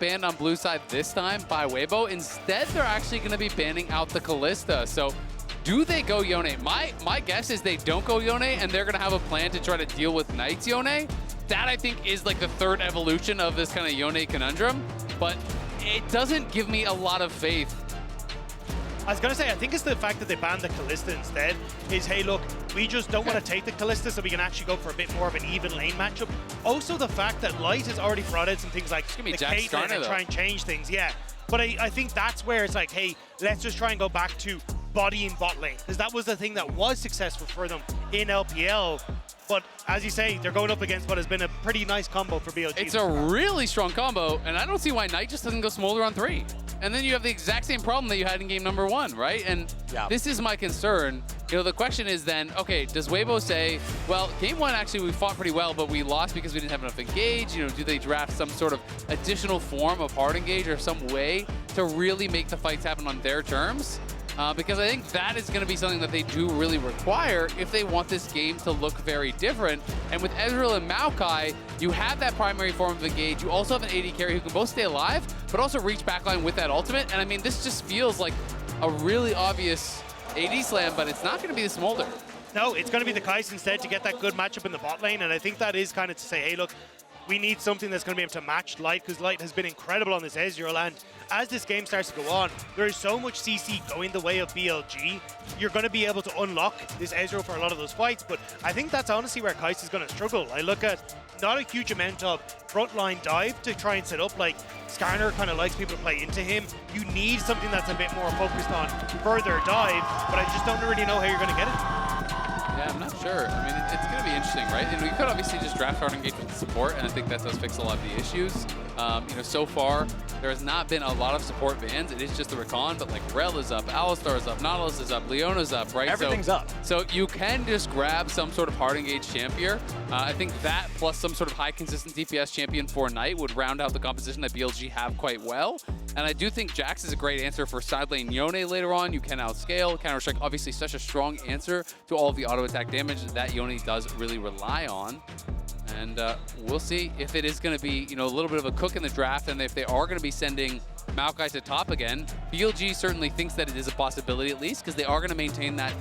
banned on blue side this time by Weibo. Instead, they're actually going to be banning out the Kalista. So do they go Yone? My guess is they don't go Yone, and they're going to have a plan to try to deal with Knight's Yone. That, I think, is like the third evolution of this kind of Yone conundrum. But it doesn't give me a lot of faith. I was going to say, I think it's the fact that they banned the Kalista instead is, hey, look, we just don't want to take the Kalista so we can actually go for a bit more of an even lane matchup. Also, the fact that Light has already brought in some things like the Caitlyn and try and change things, yeah. But I think that's where it's like, hey, let's just try and go back to bodying bot lane, because that was the thing that was successful for them in LPL. But as you say, they're going up against what has been a pretty nice combo for BLG. It's a really strong combo, and I don't see why Knight just doesn't go Smolder on 3. And then you have the exact same problem that you had in game number 1, right? And this is my concern. You know, the question is then, okay, does Weibo say, well, game 1 actually we fought pretty well, but we lost because we didn't have enough engage? You know, do they draft some sort of additional form of hard engage or some way to really make the fights happen on their terms? Because I think that is going to be something that they do really require if they want this game to look very different. And with Ezreal and Maokai, you have that primary form of engage. You also have an AD carry who can both stay alive, but also reach backline with that ultimate. And I mean, this just feels like a really obvious AD slam, but it's not going to be the Smolder. No, it's going to be the Kaisa instead to get that good matchup in the bot lane. And I think that is kind of to say, hey, look, we need something that's going to be able to match Light, because Light has been incredible on this Ezreal. And as this game starts to go on, there is so much CC going the way of BLG. You're going to be able to unlock this Ezreal for a lot of those fights. But I think that's honestly where Kaisa is going to struggle. I look at not a huge amount of frontline dive to try and set up. Like, Skarner kind of likes people to play into him. You need something that's a bit more focused on further dive, but I just don't really know how you're going to get it. Yeah, I'm not sure. I mean, it's going to be interesting, right? And we could obviously just draft hard engage with the support, and I think that does fix a lot of the issues. You know, so far, there has not been a lot of support bans. It is just the Rakan, but like Rel is up, Alistar is up, Nautilus is up, Leona's up, right? Everything's up. So you can just grab some sort of hard engage champion. I think that plus some sort of high consistent DPS champion for Knight would round out the composition that BLG have quite well. And I do think Jax is a great answer for side lane Yone later on. You can outscale. Counter-Strike, obviously such a strong answer to all of the auto attack damage that Yone does really rely on. And we'll see if it is going to be, you know, a little bit of a cook in the draft, and if they are going to be sending Maokai to top again. BLG certainly thinks that it is a possibility at least, because they are going to maintain that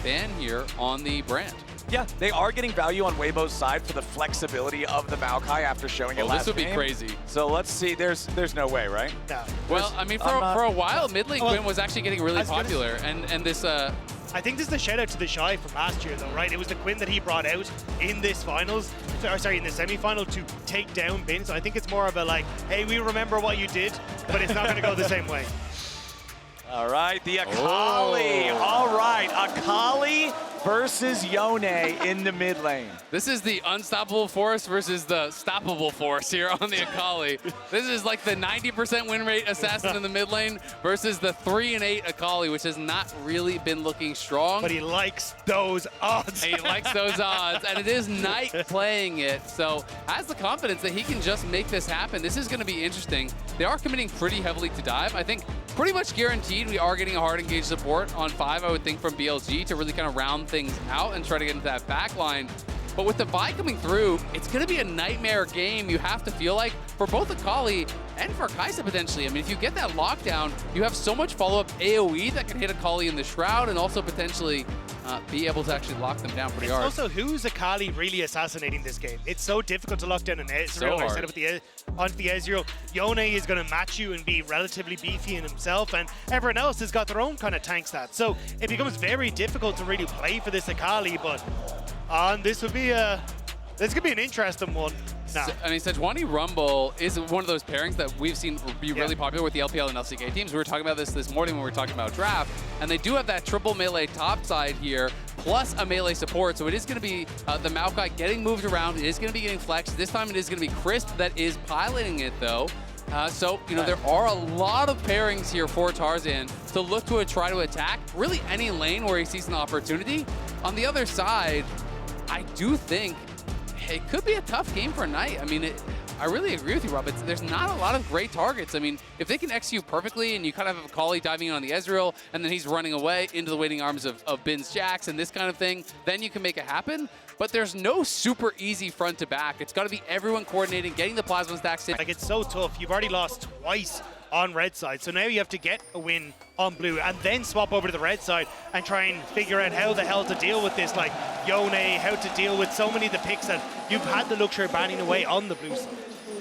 ban here on the brand. Yeah, they are getting value on Weibo's side for the flexibility of the Maokai after showing it last game. This would be crazy. So let's see. There's no way, right? No. Well, I mean, for a while, mid lane Gwyn was actually getting really popular, and this. I think this is a shout out to the Shy from last year, though, right? It was the Quinn that he brought out in this finals, sorry, in the semi-final to take down Bin. So I think it's more of a like, hey, we remember what you did, but it's not going to go the same way. All right, the Akali. All right, Akali versus Yone in the mid lane. This is the unstoppable force versus the stoppable force here on the Akali. This is like the 90% win rate assassin in the mid lane versus the 3-8 Akali, which has not really been looking strong. But he likes those odds. He likes those odds, and it is Knight playing it, so has the confidence that he can just make this happen. This is going to be interesting. They are committing pretty heavily to dive. I think pretty much guaranteed we are getting a hard engage support on 5, I would think, from BLG to really kind of round things out and try to get into that back line. But with the buy coming through, it's going to be a nightmare game, you have to feel like, for both Akali and for Kaisa potentially. I mean, if you get that lockdown, you have so much follow-up AoE that can hit Akali in the Shroud and also potentially be able to actually lock them down pretty hard. Also, who's Akali really assassinating this game? It's so difficult to lock down an Ezreal. I said it with the Ezreal. Yone is going to match you and be relatively beefy in himself, and everyone else has got their own kind of tank stats. So it becomes very difficult to really play for this Akali, but this could be an interesting one. No. I mean, Sejuani Rumble is one of those pairings that we've seen be really popular with the LPL and LCK teams. We were talking about this morning when we were talking about draft, and they do have that triple melee top side here, plus a melee support. So it is going to be the Maokai getting moved around. It is going to be getting flexed. This time it is going to be Crisp that is piloting it, though. So, you know, there are a lot of pairings here for Tarzan to look to try to attack really any lane where he sees an opportunity. On the other side, I do think it could be a tough game for Knight. I mean, I really agree with you, Rob. There's not a lot of great targets. I mean, if they can execute perfectly and you kind of have Akali diving in on the Ezreal and then he's running away into the waiting arms of Bin's Jax and this kind of thing, then you can make it happen. but there's no super easy front to back. It's got to be everyone coordinating, getting the plasma stacks in. Like, it's so tough. You've already lost twice on red side, so now you have to get a win on blue and then swap over to the red side and try and figure out how the hell to deal with this, like Yone, how to deal with so many of the picks that you've had the luxury of banning away on the blue side.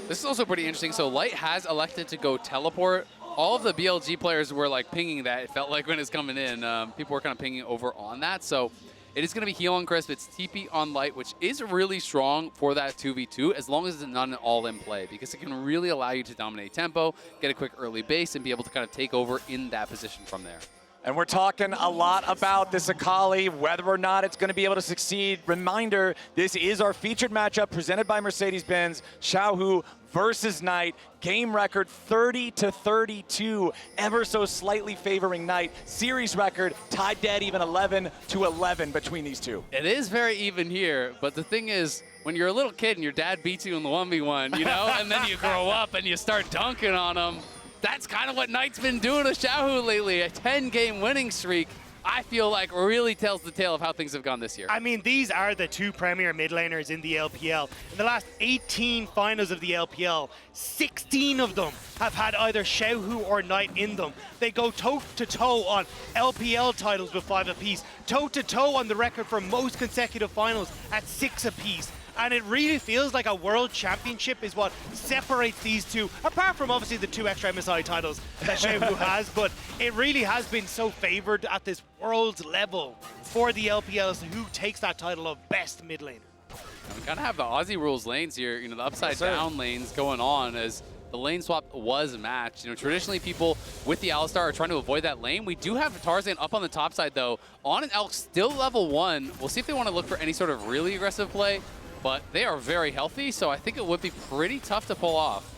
This is also pretty interesting. So Light has elected to go teleport. All of the BLG players were like pinging that. It felt like when it's coming in, people were kind of pinging over on that. So it is going to be heal on Crisp. It's TP on Light, which is really strong for that 2v2 as long as it's not an all-in play, because it can really allow you to dominate tempo, get a quick early base, and be able to kind of take over in that position from there. And we're talking a lot about this Akali, whether or not it's going to be able to succeed. Reminder, this is our featured matchup presented by Mercedes-Benz. Xiaohu versus Knight. Game record 30-32, ever so slightly favoring Knight. Series record tied dead even 11-11 between these two. It is very even here, but the thing is, when you're a little kid and your dad beats you in the 1v1, you know, and then you grow up and you start dunking on them, that's kind of what Knight's been doing to Xiaohu lately. A 10-game winning streak, I feel like, really tells the tale of how things have gone this year. I mean, these are the two premier mid laners in the LPL. In the last 18 finals of the LPL, 16 of them have had either Xiaohu or Knight in them. They go toe-to-toe on LPL titles with 5 apiece, toe-to-toe on the record for most consecutive finals at 6 apiece. And it really feels like a world championship is what separates these two, apart from obviously the 2 extra MSI titles that Xiaohu has, but it really has been so favored at this world level for the LPL as to who takes that title of best mid laner. And we kind of have the Aussie rules lanes here, you know, the upside down lanes going on as the lane swap was matched. You know, traditionally people with the Alistar are trying to avoid that lane. We do have Tarzan up on the top side though, on an Elk still level 1. We'll see if they want to look for any sort of really aggressive play. But they are very healthy, so I think it would be pretty tough to pull off.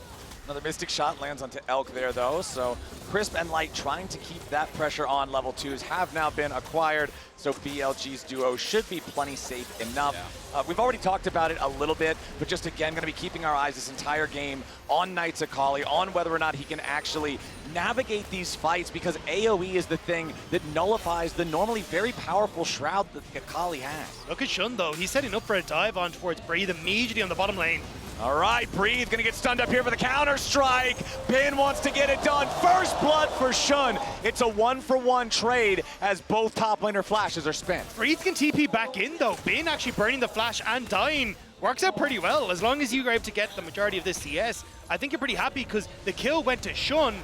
Another Mystic Shot lands onto Elk there, though, so Crisp and Light trying to keep that pressure on. Level 2s have now been acquired, so BLG's duo should be plenty safe enough. Yeah. We've already talked about it a little bit, but just again, going to be keeping our eyes this entire game on Knight's Akali, on whether or not he can actually navigate these fights, because AoE is the thing that nullifies the normally very powerful Shroud that Akali has. Look at Shun, though. He's setting up for a dive on towards Breathe immediately on the bottom lane. All right, Breathe gonna get stunned up here for the counter strike. Bin wants to get it done. First blood for Shun. It's a 1-for-1 trade as both top laner flashes are spent. Breathe can TP back in though. Bin actually burning the flash and dying. Works out pretty well. As long as you are able to get the majority of this CS, I think you're pretty happy because the kill went to Shun,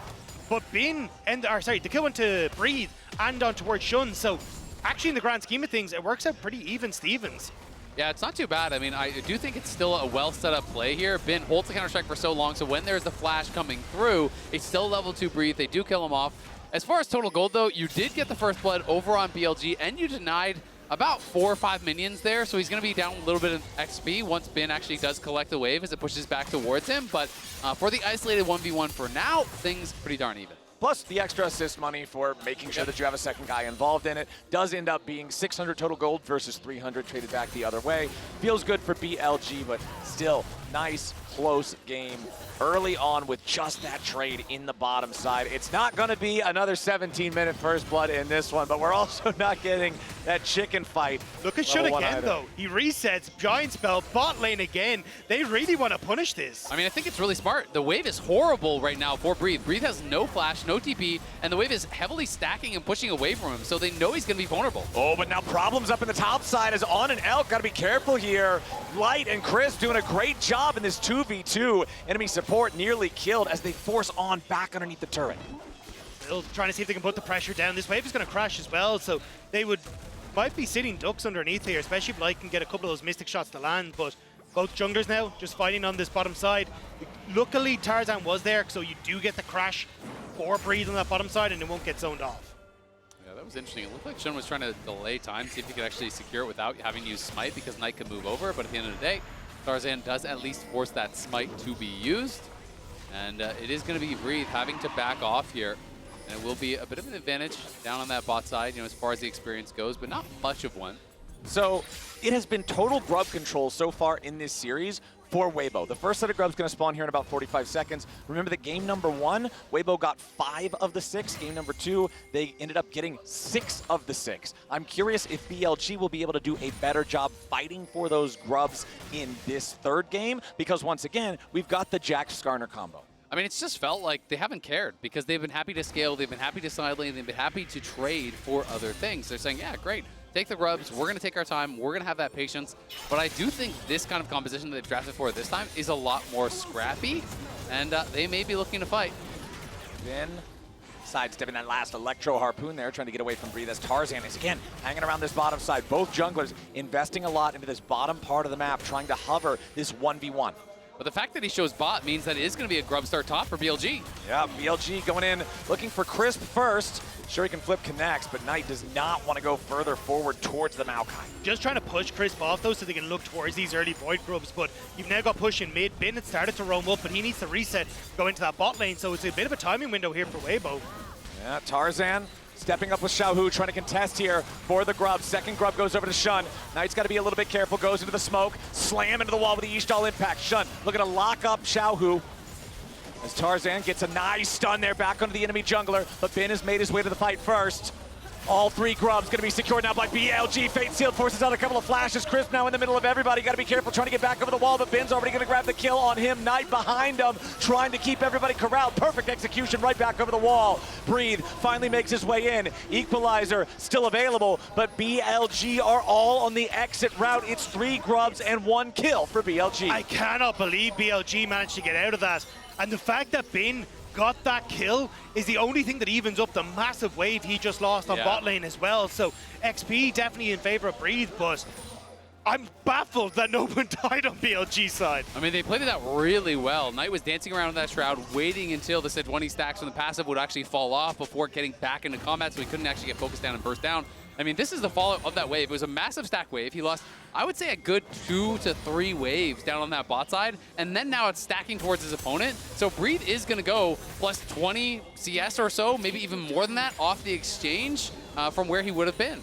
but the kill went to Breathe and on towards Shun. So actually in the grand scheme of things, it works out pretty even Stevens. Yeah, it's not too bad. I mean, I do think it's still a well set up play here. Bin holds the counter-strike for so long, so when there's the flash coming through, it's still level 2 Breathe. They do kill him off. As far as total gold, though, you did get the first blood over on BLG, and you denied about 4 or 5 minions there, so he's going to be down a little bit of XP once Bin actually does collect the wave as it pushes back towards him. But for the isolated 1v1 for now, things pretty darn even. Plus the extra assist money for making sure that you have a second guy involved in it does end up being 600 total gold versus 300 traded back the other way. Feels good for BLG, but still nice, close game early on with just that trade in the bottom side. It's not going to be another 17-minute first blood in this one, but we're also not getting that chicken fight. Look at Shun again, though. He resets, giant spell, bot lane again. They really want to punish this. I mean, I think it's really smart. The wave is horrible right now for Breathe. Breathe has no flash, no TP, and the wave is heavily stacking and pushing away from him, so they know he's going to be vulnerable. Oh, but now problems up in the top side is on an Elk. Got to be careful here. Light and Chris doing a great job in this 2v2. Enemy support nearly killed as they force on back underneath the turret. Still trying to see if they can put the pressure down. This wave is going to crash as well, so they might be sitting ducks underneath here, especially if Light can get a couple of those Mystic shots to land, but both junglers now just fighting on this bottom side. Luckily, Tarzan was there, so you do get the crash for Breathe on that bottom side, and it won't get zoned off. Yeah, that was interesting. It looked like Shun was trying to delay time, see if he could actually secure it without having to use Smite, because Knight could move over, but at the end of the day, Tarzan does at least force that Smite to be used. And it is going to be Breathe having to back off here. And it will be a bit of an advantage down on that bot side, you know, as far as the experience goes, but not much of one. So it has been total grub control so far in this series for Weibo. The first set of grubs going to spawn here in about 45 seconds. Remember that game number 1, Weibo got 5 of the 6. Game number 2, they ended up getting 6 of the 6. I'm curious if BLG will be able to do a better job fighting for those grubs in this third game, because once again, we've got the Jax-Skarner combo. I mean, it's just felt like they haven't cared because they've been happy to scale, they've been happy to side lane, they've been happy to trade for other things. They're saying, yeah, great, take the grubs, we're going to take our time, we're going to have that patience. But I do think this kind of composition that they've drafted for this time is a lot more scrappy, and they may be looking to fight. Then sidestepping that last Electro Harpoon there, trying to get away from Breathe as Tarzan is again hanging around this bottom side. Both junglers investing a lot into this bottom part of the map, trying to hover this 1v1. But the fact that he shows bot means that it is going to be a grub start top for BLG. Yeah, BLG going in, looking for Crisp first. Sure, he can flip connects, but Knight does not want to go further forward towards the Maokai. Just trying to push Crisp off, though, so they can look towards these early Voidgrubs, but you've now got push in mid. Bin had started to roam up, but he needs to reset, go into that bot lane, so it's a bit of a timing window here for Weibo. Yeah, Tarzan stepping up with Xiaohu, trying to contest here for the grub. Second grub goes over to Shun. Knight's got to be a little bit careful, goes into the smoke, slam into the wall with the Ishtal impact. Shun looking to lock up Xiaohu as Tarzan gets a nice stun there back onto the enemy jungler, but Bin has made his way to the fight first. All 3 grubs going to be secured now by BLG. Fate Sealed forces out a couple of flashes. Crisp now in the middle of everybody. Got to be careful trying to get back over the wall, but Bin's already going to grab the kill on him. Knight behind him, trying to keep everybody corralled. Perfect execution right back over the wall. Breathe finally makes his way in. Equalizer still available, but BLG are all on the exit route. It's 3 grubs and 1 kill for BLG. I cannot believe BLG managed to get out of that. And the fact that Bin got that kill is the only thing that evens up the massive wave he just lost on bot lane as well. So XP definitely in favor of Breathe, but I'm baffled that no one died on BLG side. I mean, they played it out really well. Knight was dancing around in that shroud, waiting until the Sejuani stacks from the passive would actually fall off before getting back into combat, so he couldn't actually get focused down and burst down. I mean, this is the fallout of that wave. It was a massive stack wave. He lost, I would say, a good 2 to 3 waves down on that bot side, and then now it's stacking towards his opponent. So Breathe is going to go plus 20 CS or so, maybe even more than that, off the exchange from where he would have been.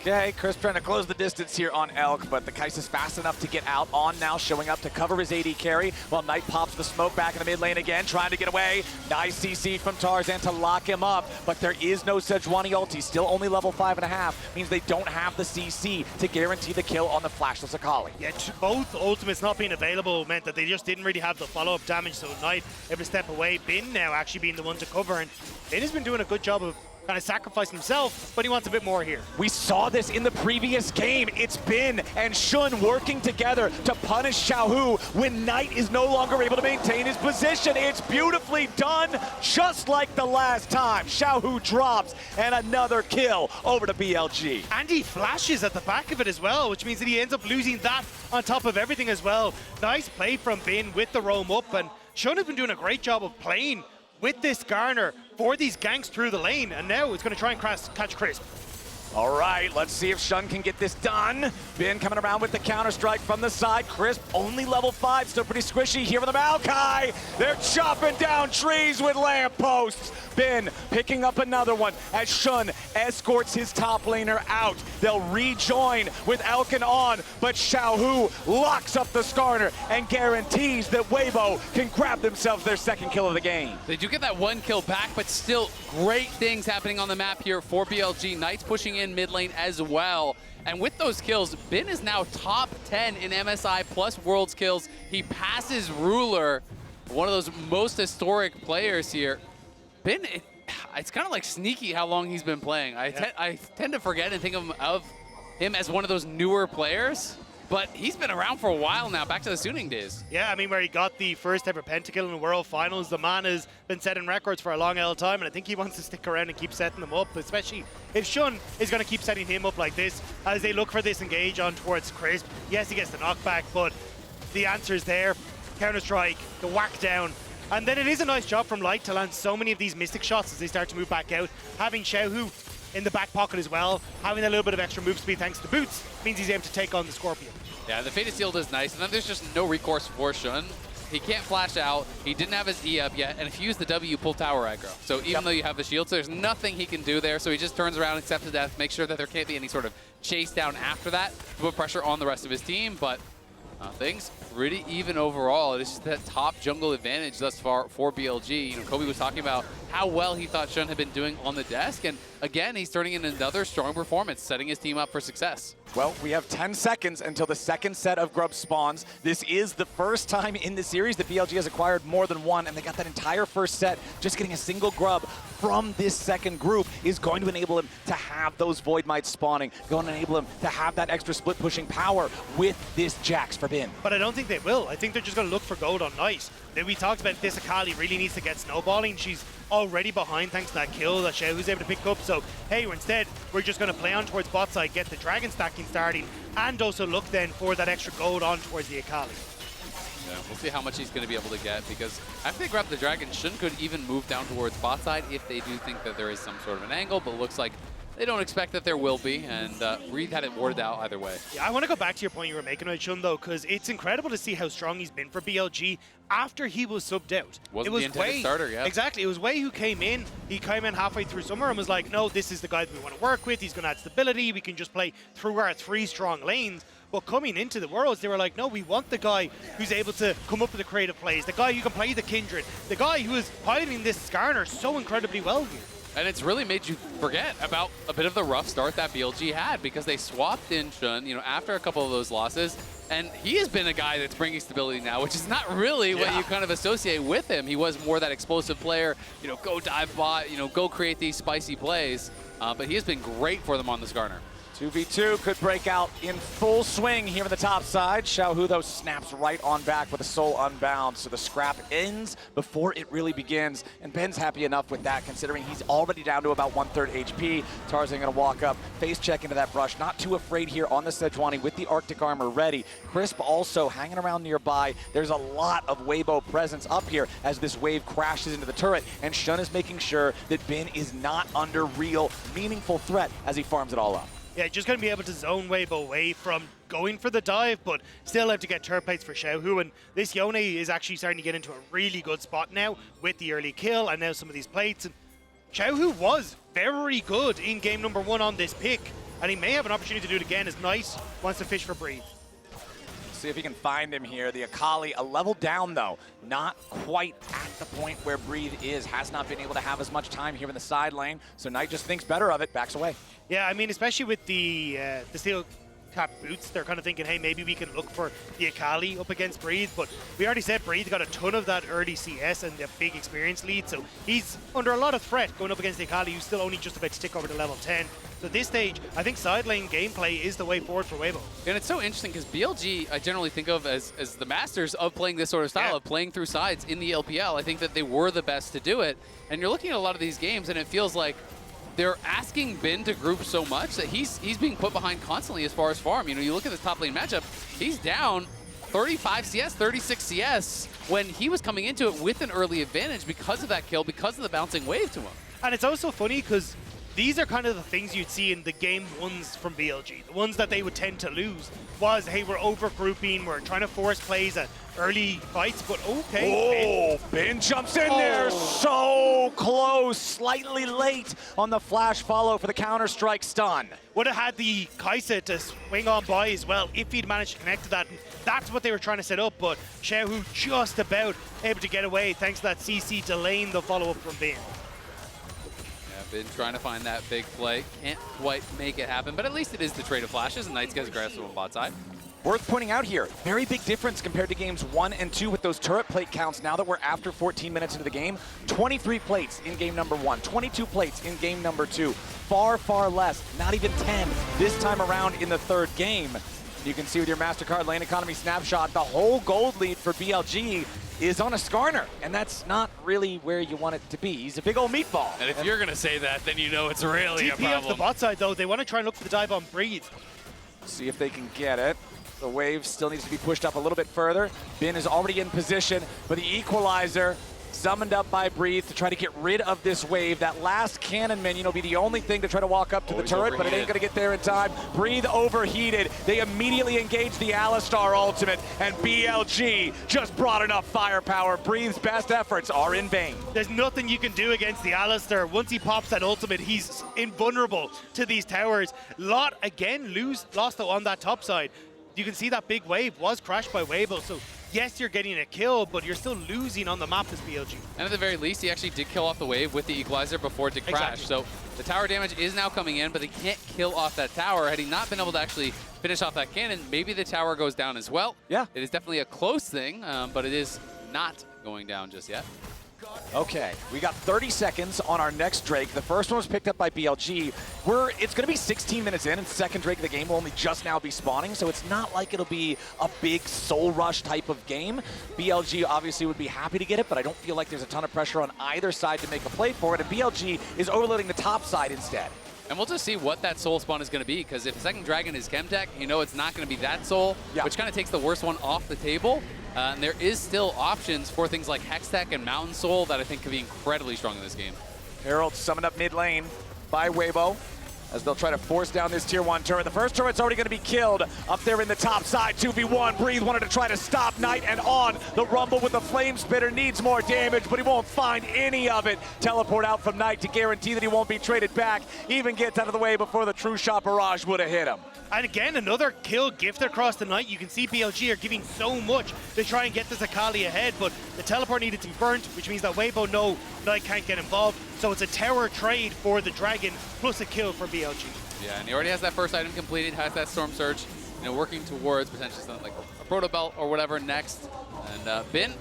Okay, Crisp trying to close the distance here on Elk, but the Kaisa's fast enough to get out. On now, showing up to cover his AD carry, while Knight pops the smoke back in the mid lane again, trying to get away. Nice CC from Tarzan to lock him up, but there is no Sejuani ulti, still only level 5.5, means they don't have the CC to guarantee the kill on the flashless Akali. Yeah, both ultimates not being available meant that they just didn't really have the follow-up damage, so Knight able to step away. Bin now actually being the one to cover, and Bin has been doing a good job of kind of sacrificing himself, but he wants a bit more here. We saw this in the previous game. It's Bin and Shun working together to punish Xiaohu when Knight is no longer able to maintain his position. It's beautifully done, just like the last time. Xiaohu drops, and another kill over to BLG. And he flashes at the back of it as well, which means that he ends up losing that on top of everything as well. Nice play from Bin with the roam up, and Shun has been doing a great job of playing with this Skarner for these ganks through the lane, and now it's going to try and catch Crisp. All right, let's see if Shun can get this done. Bin coming around with the counter-strike from the side. Crisp, only level 5, still pretty squishy here with the Maokai. They're chopping down trees with lampposts. Bin picking up another one as Shun escorts his top laner out. They'll rejoin with Elkin on, but Xiaohu locks up the Skarner and guarantees that Weibo can grab themselves their second kill of the game. They do get that 1 kill back, but still great things happening on the map here for BLG. Knight's pushing in mid lane as well. And with those kills, Bin is now top 10 in MSI plus Worlds kills. He passes Ruler, one of those most historic players here. Bin, it's kind of like sneaky how long he's been playing. I tend to forget and think of him as one of those newer players, but he's been around for a while now, back to the Suning days. Yeah, I mean, where he got the first ever pentakill in the World Finals. The man has been setting records for a long old time, and I think he wants to stick around and keep setting them up, especially if Shun is going to keep setting him up like this as they look for this engage on towards Crisp. Yes, he gets the knockback, but the answer's there. Counter-strike, the whack down. And then it is a nice job from Light to land so many of these Mystic shots as they start to move back out. Having Xiaohu in the back pocket as well, having a little bit of extra move speed thanks to the boots, means he's able to take on the Scorpion. Yeah, the Fated Shield is nice, and then there's just no recourse for Shun. He can't flash out, he didn't have his E up yet, and if you use the W, you pull tower aggro. So even though you have the shield, so there's nothing he can do there, so he just turns around, accepts the death, make sure that there can't be any sort of chase down after that to put pressure on the rest of his team, but Things pretty even overall. It's just that top jungle advantage thus far for BLG. You know, Kobe was talking about how well he thought Shun had been doing on the desk, and again, he's turning in another strong performance, setting his team up for success. Well, we have 10 seconds until the second set of grubs spawns. This is the first time in the series that BLG has acquired more than one, and they got that entire first set. Just getting a single grub from this second group is going to enable him to have those Void Mites spawning, going to enable him to have that extra split pushing power with this Jax for Bin. But I don't think they will. I think they're just going to look for gold on Knight. Then we talked about this Akali really needs to get snowballing. She's already behind thanks to that kill that Xiaohu's able to pick up. So, hey, instead, we're just going to play on towards bot side, get the dragon stacking starting, and also look then for that extra gold on towards the Akali. Yeah, we'll see how much he's going to be able to get, because after they grab the dragon, Shun could even move down towards bot side if they do think that there is some sort of an angle, but it looks like they don't expect that there will be, and Breathe had it warded out either way. Yeah, I want to go back to your point you were making about Shun, though, because it's incredible to see how strong he's been for BLG after he was subbed out. Wasn't the intended starter, yeah. Exactly. It was Wei who came in. He came in halfway through summer and was like, no, this is the guy that we want to work with. He's going to add stability. We can just play through our 3 strong lanes. But coming into the Worlds, they were like, no, we want the guy who's able to come up with the creative plays, the guy who can play the Kindred, the guy who is piloting this Skarner so incredibly well here. And it's really made you forget about a bit of the rough start that BLG had, because they swapped in Shun, you know, after a couple of those losses, and he has been a guy that's bringing stability now, which is not really what you kind of associate with him. He was more that explosive player, you know, go dive bot, you know, go create these spicy plays, but he has been great for them on the Skarner. 2v2 could break out in full swing here on the top side. Xiaohu, though, snaps right on back with a soul unbound, so the scrap ends before it really begins. And Ben's happy enough with that, considering he's already down to about 1/3 HP. Tarzan gonna walk up, face check into that brush, not too afraid here on the Sejuani with the Arctic armor ready. Crisp also hanging around nearby. There's a lot of Weibo presence up here as this wave crashes into the turret, and Shun is making sure that Ben is not under real, meaningful threat as he farms it all up. Yeah, just going to be able to zone Weibo away from going for the dive, but still have to get turret plates for Xiaohu. And this Yone is actually starting to get into a really good spot now with the early kill and now some of these plates. And Xiaohu was very good in game number 1 on this pick, and he may have an opportunity to do it again as Knight wants to fish for Breathe. See if he can find him here. The Akali, a level down though, not quite at the point where Breathe is. Has not been able to have as much time here in the side lane, so Knight just thinks better of it, backs away. Yeah, I mean, especially with the steel cap boots, they're kind of thinking, hey, maybe we can look for the Akali up against Breathe, but we already said Breathe got a ton of that early CS and a big experience lead, so he's under a lot of threat going up against the Akali, who's still only just about to tick over to level 10. So at this stage, I think side lane gameplay is the way forward for Weibo. And it's so interesting because BLG, I generally think of as the masters of playing this sort of style, of playing through sides in the LPL. I think that they were the best to do it. And you're looking at a lot of these games, and it feels like they're asking Ben to group so much that he's being put behind constantly as far as farm. You know, you look at the top lane matchup, he's down 35 CS, 36 CS when he was coming into it with an early advantage because of that kill, because of the bouncing wave to him. And it's also funny because these are kind of the things you'd see in the game 1s from BLG. The ones that they would tend to lose was, hey, we're over-grouping, we're trying to force plays at early fights, but okay. Oh, Ben jumps in there, so close, slightly late on the flash follow for the Counter-Strike stun. Would have had the Kaisa to swing on by as well if he'd managed to connect to that. And that's what they were trying to set up, but Xiaohu just about able to get away thanks to that CC delaying the follow-up from Ben. Been trying to find that big play. Can't quite make it happen, but at least it is the trade of flashes, and Knight's gets grasp on bot side. Worth pointing out here, very big difference compared to games 1 and 2 with those turret plate counts now that we're after 14 minutes into the game. 23 plates in game number 1, 22 plates in game number 2. Far, far less, not even 10 this time around in the 3rd game. You can see with your MasterCard lane economy snapshot, the whole gold lead for BLG is on a Skarner, and that's not really where you want it to be. He's a big old meatball. And if you're going to say that, then you know it's really a TP problem. off the bot side, though. They want to try and look for the dive on Breathe. See if they can get it. The wave still needs to be pushed up a little bit further. Ben is already in position, but the equalizer summoned up by Breathe to try to get rid of this wave. That last cannon minion will be the only thing to try to walk up to the turret, but it ain't gonna get there in time. Breathe overheated. They immediately engage the Alistar ultimate, and BLG just brought enough firepower. Breathe's best efforts are in vain. There's nothing you can do against the Alistar. Once he pops that ultimate, he's invulnerable to these towers. Lot, again, lost though on that top side. you can see that big wave was crashed by Weibo. So yes, you're getting a kill, but you're still losing on the map as BLG. And at the very least, he actually did kill off the wave with the equalizer before it did crash. Exactly. So the tower damage is now coming in, but they can't kill off that tower. Had he not been able to actually finish off that cannon, maybe the tower goes down as well. Yeah. It is definitely a close thing, but it is not going down just yet. Okay, we got 30 seconds on our next Drake. The first one was picked up by BLG. It's going to be 16 minutes in, and second Drake of the game will only just now be spawning, so it's not like it'll be a big soul rush type of game. BLG obviously would be happy to get it, but I don't feel like there's a ton of pressure on either side to make a play for it, and BLG is overloading the top side instead. And we'll just see what that soul spawn is going to be, because if second dragon is Chemtech, you know it's not going to be that soul, which kind of takes the worst one off the table. And there is still options for things like Hextech and Mountain Soul that I think could be incredibly strong in this game. Herald summoned up mid lane by Weibo as they'll try to force down this tier 1 turret. The first turret's already going to be killed up there in the top side. 2v1. Breathe wanted to try to stop Knight, and on the rumble with the flame spitter needs more damage, but he won't find any of it. Teleport out from Knight to guarantee that he won't be traded back. Even gets out of the way before the true shot barrage would have hit him. And again, another kill gifted across the night. You can see BLG are giving so much to try and get this Akali ahead, but the teleport needed to be burnt, which means that Weibo know Knight can't get involved. So it's a tower trade for the Dragon, plus a kill for BLG. Yeah, and he already has that first item completed, has that Storm Surge, you know, working towards potentially something like a Proto Belt or whatever next. And Bin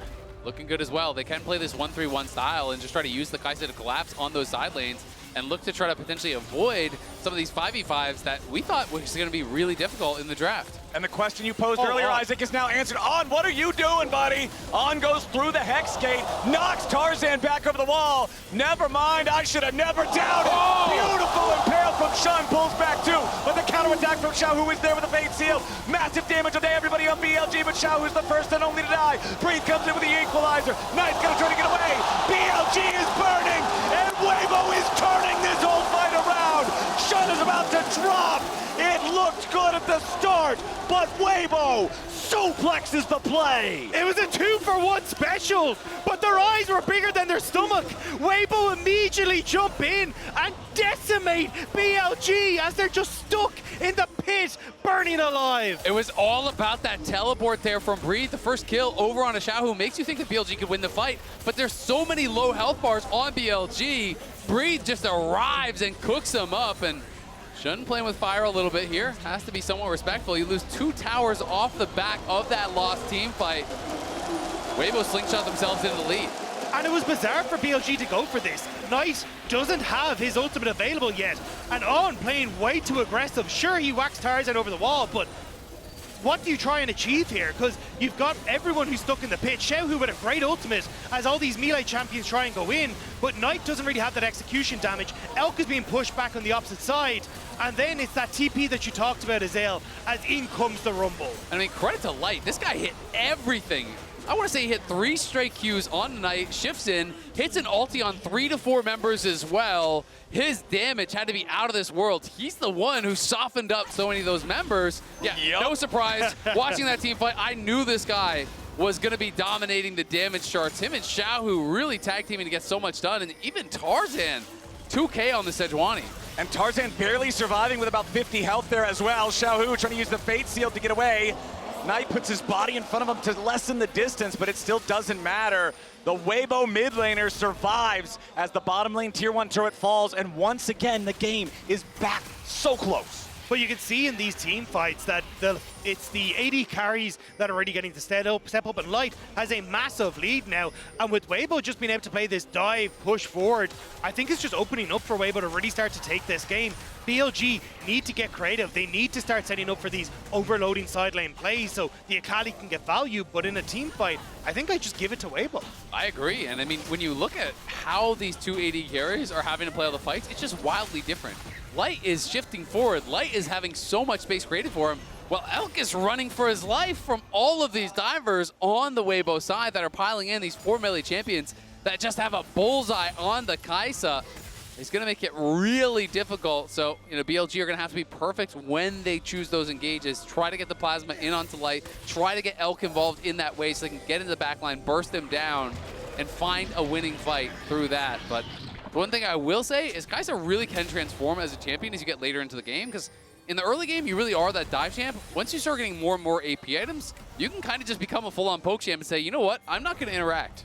looking good as well. They can play this 1-3-1 style and just try to use the Kaisa to collapse on those side lanes and look to try to potentially avoid some of these 5v5s that we thought was going to be really difficult in the draft. And the question you posed earlier, Isaac, is now answered. On, what are you doing, buddy? On goes through the Hex Gate, knocks Tarzan back over the wall. Never mind, I should have never doubted. Beautiful impale from Shun, pulls back too. But the counterattack from Xiaohu is there with the Fate Seal. Massive damage on everybody on BLG, but Xiaohu's the first and only to die. Breathe comes in with the equalizer. Knight's gonna try to get away. BLG is burning, and Weibo is turning this whole fight around. Shun is about to drop. It looked good at the start, but Weibo suplexes the play. It was a 2-for-1 special, but their eyes were bigger than their stomach. Weibo immediately jump in and decimate BLG as they're just stuck in the pit, burning alive. It was all about that teleport there from Breathe. The first kill over on a Xiaohu makes you think that BLG could win the fight, but there's so many low health bars on BLG. Breathe just arrives and cooks them up, and Shun playing with fire a little bit here. Has to be somewhat respectful. You lose 2 towers off the back of that lost team fight. Weibo slingshot themselves into the lead. And it was bizarre for BLG to go for this. Knight doesn't have his ultimate available yet. And On playing way too aggressive. Sure, he whacks Tarzan over the wall, but what do you try and achieve here? Because you've got everyone who's stuck in the pit. Xiaohu with a great ultimate as all these melee champions try and go in, but Knight doesn't really have that execution damage. Elk is being pushed back on the opposite side, and then it's that TP that you talked about, Azael, as in comes the Rumble. I mean, credit to Light. This guy hit everything. I want to say he hit 3 straight Qs on Knight, shifts in, hits an ulti on 3 to 4 members as well. His damage had to be out of this world. He's the one who softened up so many of those members. Yeah, no surprise. Watching that team fight, I knew this guy was going to be dominating the damage charts. Him and Xiaohu really tag teaming to get so much done, and even Tarzan, 2K on the Sejuani. And Tarzan barely surviving with about 50 health there as well. Xiaohu trying to use the Fate Seal to get away. Knight puts his body in front of him to lessen the distance, but it still doesn't matter. The Weibo mid laner survives as the bottom lane tier 1 turret falls, and once again, the game is back so close. But you can see in these team fights that it's the AD carries that are already getting to step up, and Light has a massive lead now. And with Weibo just being able to play this dive, push forward, I think it's just opening up for Weibo to really start to take this game. BLG need to get creative. They need to start setting up for these overloading side lane plays so the Akali can get value, but in a team fight, I think I just give it to Weibo. I agree, and I mean, when you look at how these 2 AD carries are having to play all the fights, it's just wildly different. Light is shifting forward. Light is having so much space created for him, while Elk is running for his life from all of these divers on the Weibo side that are piling in, these 4 melee champions that just have a bullseye on the Kaisa. It's going to make it really difficult. So, you know, BLG are going to have to be perfect when they choose those engages. Try to get the plasma in onto Light. Try to get Elk involved in that way so they can get into the backline, burst them down, and find a winning fight through that. But the one thing I will say is Kaisa really can transform as a champion as you get later into the game, because in the early game, you really are that dive champ. Once you start getting more and more AP items, you can kind of just become a full-on poke champ and say, you know what, I'm not going to interact.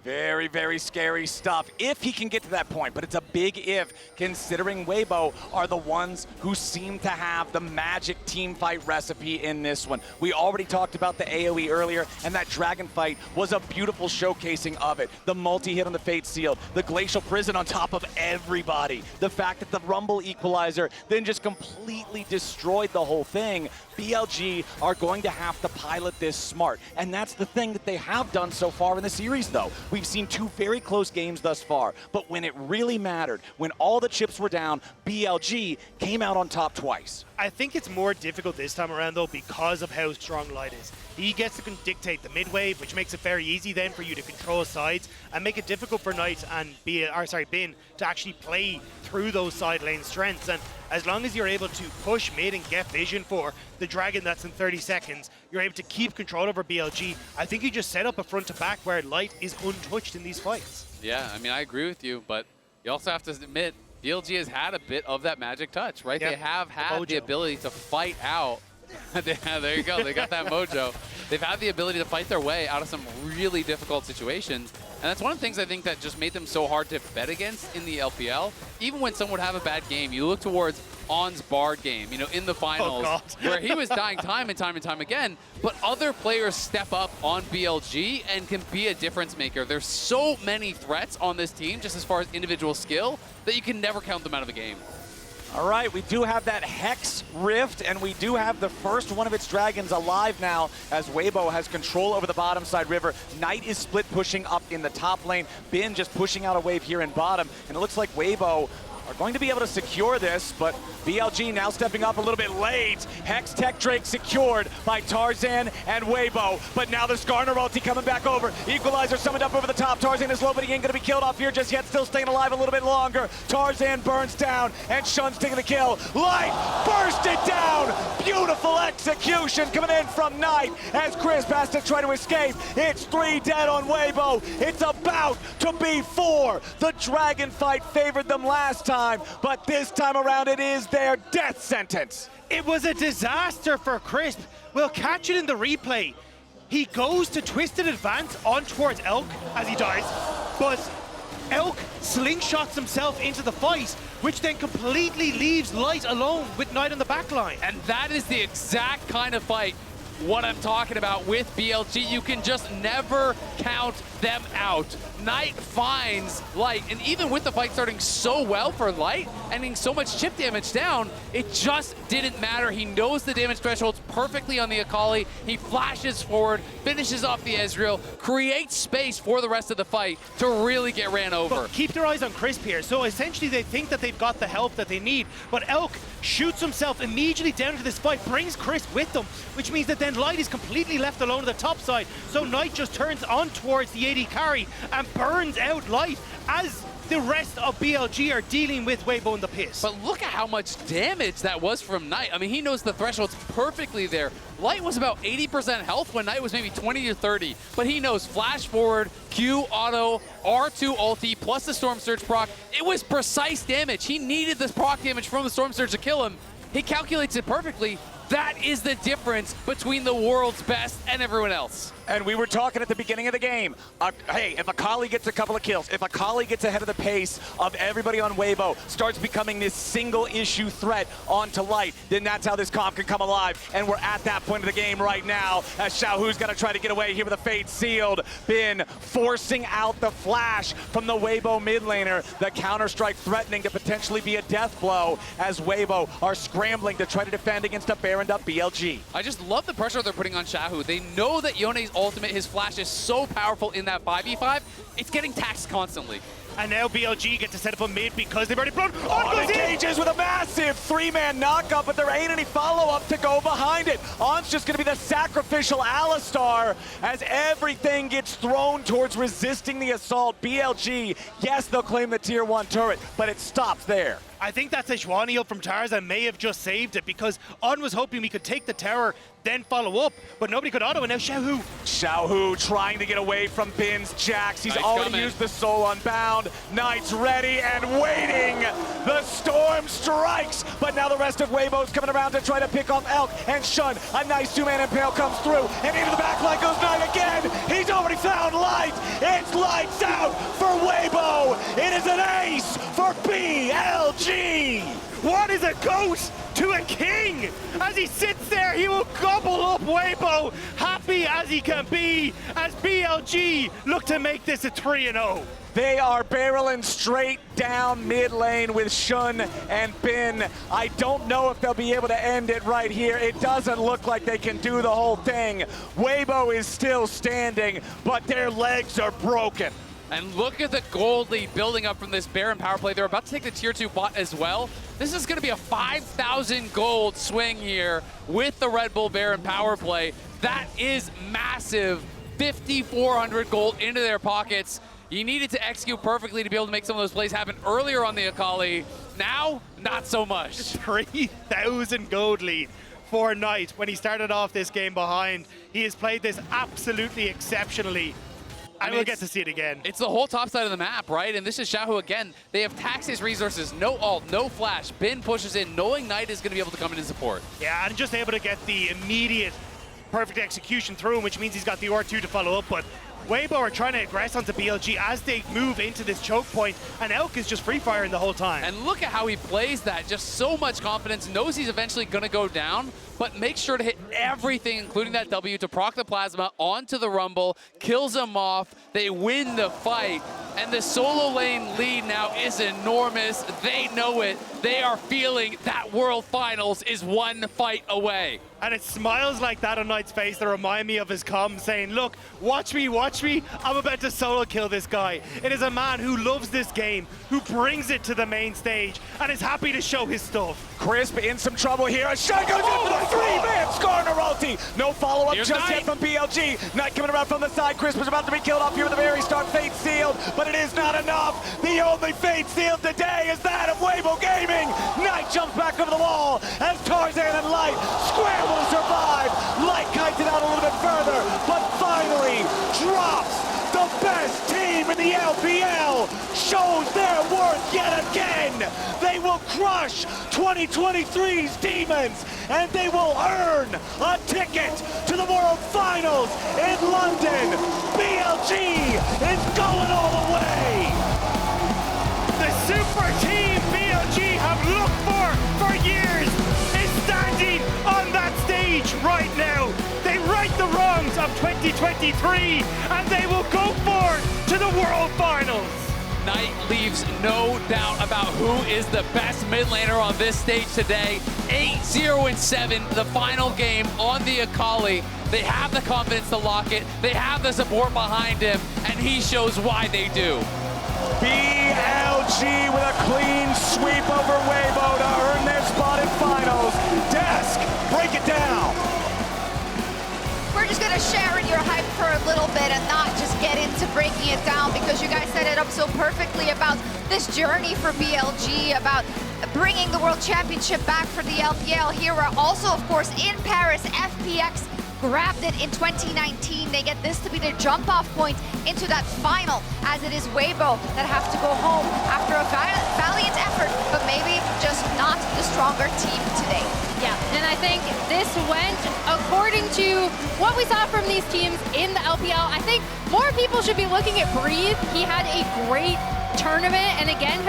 Very, very scary stuff if he can get to that point, but it's a big if, considering Weibo are the ones who seem to have the magic team fight recipe in this one. We already talked about the AoE earlier, and that dragon fight was a beautiful showcasing of it. The multi-hit on the Fate Sealed, the Glacial Prison on top of everybody, the fact that the Rumble Equalizer then just completely destroyed the whole thing. BLG are going to have to pilot this smart, and that's the thing that they have done so far in the series, though. We've seen 2 very close games thus far, but when it really mattered, when all the chips were down, BLG came out on top twice. I think it's more difficult this time around, though, because of how strong Light is. He gets to dictate the mid wave, which makes it very easy then for you to control sides and make it difficult for Knight and Bin to actually play through those side lane strengths. And as long as you're able to push mid and get vision for the dragon that's in 30 seconds, you're able to keep control over BLG. I think you just set up a front to back where Light is untouched in these fights. Yeah, I mean, I agree with you, but you also have to admit, BLG has had a bit of that magic touch, right? Yep. They have had the ability to fight out. There you go, they got that mojo. They've had the ability to fight their way out of some really difficult situations. And that's one of the things I think that just made them so hard to bet against in the LPL. Even when someone would have a bad game, you look towards On's Bard game, you know, in the finals, where he was dying time and time again, but other players step up on BLG and can be a difference maker. There's so many threats on this team, just as far as individual skill, that you can never count them out of a game. All right, we do have that Hex Rift, and we do have the first one of its dragons alive now as Weibo has control over the bottom side river. Knight is split pushing up in the top lane. Bin just pushing out a wave here in bottom, and it looks like Weibo are going to be able to secure this, but BLG now stepping up a little bit late. Hex Tech Drake secured by Tarzan and Weibo, but now the Skarner ulti coming back over. Equalizer summoned up over the top. Tarzan is low, but he ain't gonna be killed off here just yet, still staying alive a little bit longer. Tarzan burns down, and Shun's taking the kill. Light burst it down! Beautiful execution coming in from Knight as Chris has to try to escape. It's 3 dead on Weibo. It's about to be 4. The dragon fight favored them last time, but this time around it is their death sentence. It was a disaster for Crisp. We'll catch it in the replay. He goes to Twisted Advance on towards Elk as he dies, but Elk slingshots himself into the fight, which then completely leaves Light alone with Knight on the back line. And that is the exact kind of fight what I'm talking about with BLG. You can just never count them out. Knight finds Light, and even with the fight starting so well for Light and getting so much chip damage down, it just didn't matter. He knows the damage thresholds perfectly on the Akali. He flashes forward, finishes off the Ezreal, creates space for the rest of the fight to really get ran over. But keep their eyes on Crisp here. So essentially they think that they've got the help that they need, but Elk shoots himself immediately down into this fight, brings Crisp with them, which means that then Light is completely left alone on the top side. So Knight just turns on towards the AD carry and burns out Light as the rest of BLG are dealing with Weibo in the piss. But look at how much damage that was from Knight. I mean, he knows the thresholds perfectly there. Light was about 80% health when Knight was maybe 20 to 30, but he knows flash forward, Q auto, R2 ulti, plus the Storm Surge proc. It was precise damage. He needed this proc damage from the Storm Surge to kill him. He calculates it perfectly. That is the difference between the world's best and everyone else. And we were talking at the beginning of the game, hey, if Akali gets a couple of kills, if Akali gets ahead of the pace of everybody on Weibo, starts becoming this single issue threat onto Light, then that's how this comp can come alive. And we're at that point of the game right now as Xiaohu's gonna try to get away here with a Fate Sealed. Bin forcing out the flash from the Weibo mid laner. The counter-strike threatening to potentially be a death blow as Weibo are scrambling to try to defend against a Baroned up BLG. I just love the pressure they're putting on Xiaohu. They know that Yone's ultimate, his flash is so powerful in that 5v5, it's getting taxed constantly. And now BLG get to set up a mid because they've already blown. On engages with a massive 3-man knockup, but there ain't any follow-up to go behind it. On's just gonna be the sacrificial Alistar as everything gets thrown towards resisting the assault. BLG, yes, they'll claim the tier 1 turret, but it stops there. I think that Sejuani up from Tarzan may have just saved it because On was hoping we could take the tower, then follow up, but nobody could auto, and now Xiaohu trying to get away from Bin's Jax. He's Knight's already coming. used the Soul Unbound. Knight's ready and waiting. The storm strikes, but now the rest of Weibo's coming around to try to pick off Elk and Shun. A nice two-man impale comes through, and into the back line goes Knight again. He's already found Light. It's lights out for Weibo. It is an ace for BLG. What is a goat to a king? As he sits there, he will gobble up Weibo, happy as he can be, as BLG look to make this a 3-0. They are barreling straight down mid lane with Shun and Bin. I don't know if they'll be able to end it right here. It doesn't look like they can do the whole thing. Weibo is still standing, but their legs are broken. And look at the gold lead building up from this Baron power play. They're about to take the tier 2 bot as well. This is going to be a 5,000 gold swing here with the Red Bull Baron power play. That is massive. 5,400 gold into their pockets. You needed to execute perfectly to be able to make some of those plays happen earlier on the Akali. Now, not so much. 3,000 gold lead for Knight when he started off this game behind. He has played this absolutely exceptionally. And we'll get to see it again. It's the whole top side of the map, right? And this is Xiaohu again. They have taxed his resources. No ult, no flash. Bin pushes in, knowing Knight is going to be able to come in and support. Yeah, and just able to get the immediate perfect execution through him, which means he's got the R2 to follow up. But Weibo are trying to aggress onto BLG as they move into this choke point, and Elk is just free firing the whole time. And look at how he plays that. Just so much confidence. Knows he's eventually going to go down, but makes sure to hit everything, including that W, to proc the Plasma onto the Rumble, kills him off. They win the fight, and the solo lane lead now is enormous. They know it. They are feeling that World Finals is one fight away. And it's smiles like that on Knight's face that remind me of his comm saying, look, watch me, I'm about to solo kill this guy. It is a man who loves this game, who brings it to the main stage, and is happy to show his stuff. Crisp in some trouble here. A shot goes in for the three-man Skarner ulti. No follow-up just yet from BLG. Knight coming around from the side. Crisp was about to be killed off here at the very start. Fate sealed, but it is not enough. The only fate sealed today is that of Weibo Gaming. Knight jumps back over the wall as Tarzan and Light scramble to survive. Light kites it out a little bit further, but finally drops. The best team in the LPL shows their worth yet again. They will crush 2023's demons, and they will earn a ticket to the World Finals in London. BLG is going all the way. The super team BLG have looked for years is standing on that stage right now. They right the wrongs of 2023, and they will go forward to the World Finals. Knight leaves no doubt about who is the best mid laner on this stage today. 8-0-7, the final game on the Akali. They have the confidence to lock it. They have the support behind him, and he shows why they do. BLG with a clean sweep over Weibo to earn their spot in finals. Desk, break it down. We're just going to share in your hype for a little bit and not just get into breaking it down, because you guys set it up so perfectly about this journey for BLG, about bringing the World Championship back for the LPL. Here we're also, of course, in Paris. FPX grabbed it in 2019. They get this to be their jump-off point into that final, as it is Weibo that have to go home after a valiant effort, but maybe just not the stronger team today. Yeah, and I think this went according to what we saw from these teams in the LPL. I think more people should be looking at Breathe. He had a great tournament, and again,